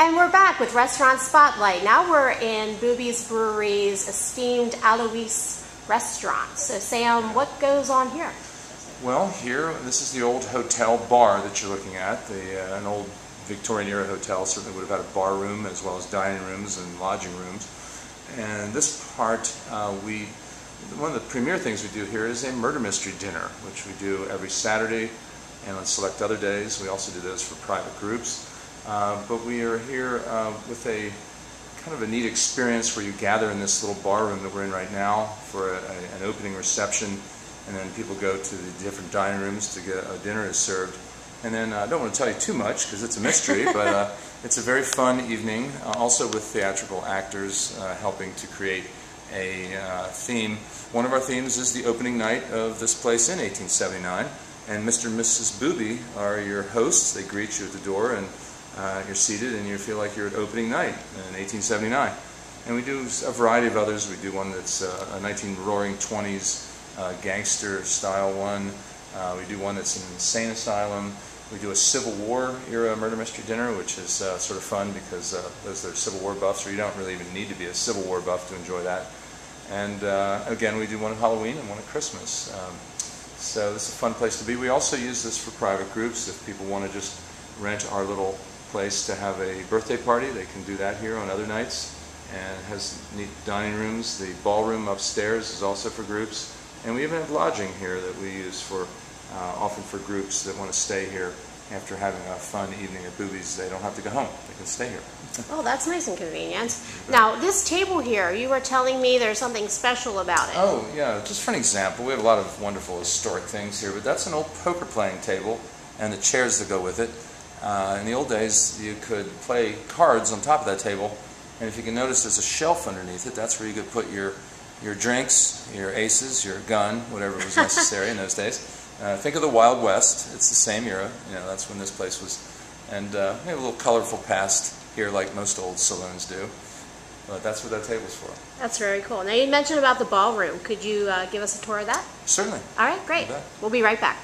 And we're back with Restaurant Spotlight. Now we're in Bube's Brewery's esteemed Alois restaurant. So Sam, what goes on here? Well, here, this is the old hotel bar that you're looking at. An old Victorian-era hotel certainly would have had a bar room as well as dining rooms and lodging rooms. And this part, one of the premier things we do here is a murder mystery dinner, which we do every Saturday and on select other days. We also do those for private groups. But we are here with a kind of a neat experience where you gather in this little bar room that we're in right now for an opening reception, and then people go to the different dining rooms to get a dinner is served. And then I don't want to tell you too much because it's a mystery, but it's a very fun evening, also with theatrical actors helping to create a theme. One of our themes is the opening night of this place in 1879, and Mr. and Mrs. Bube are your hosts. They greet you at the door, and you're seated and you feel like you're at opening night in 1879. And we do a variety of others. We do one that's a roaring 20s gangster style one. We do one that's an insane asylum. We do a Civil War era murder mystery dinner, which is sort of fun because those that are Civil War buffs, or you don't really even need to be a Civil War buff to enjoy that. And again, we do one at Halloween and one at Christmas. So this is a fun place to be. We also use this for private groups. If people want to just rent our little place to have a birthday party, they can do that here on other nights. And it has neat dining rooms. The ballroom upstairs is also for groups. And we even have lodging here that we use for often for groups that want to stay here after having a fun evening at Bube's. They don't have to go home. They can stay here. Oh, that's nice and convenient. Now, this table here, you were telling me there's something special about it. Oh, yeah. Just for an example, we have a lot of wonderful historic things here, but that's an old poker playing table and the chairs that go with it. In the old days, you could play cards on top of that table, and if you can notice, there's a shelf underneath it. That's where you could put your drinks, your aces, your gun, whatever was necessary in those days. Think of the Wild West. It's the same era. You know, that's when this place was. And we have a little colorful past here, like most old saloons do. But that's what that table's for. That's very cool. Now, you mentioned about the ballroom. Could you give us a tour of that? Certainly. All right, great. We'll be right back.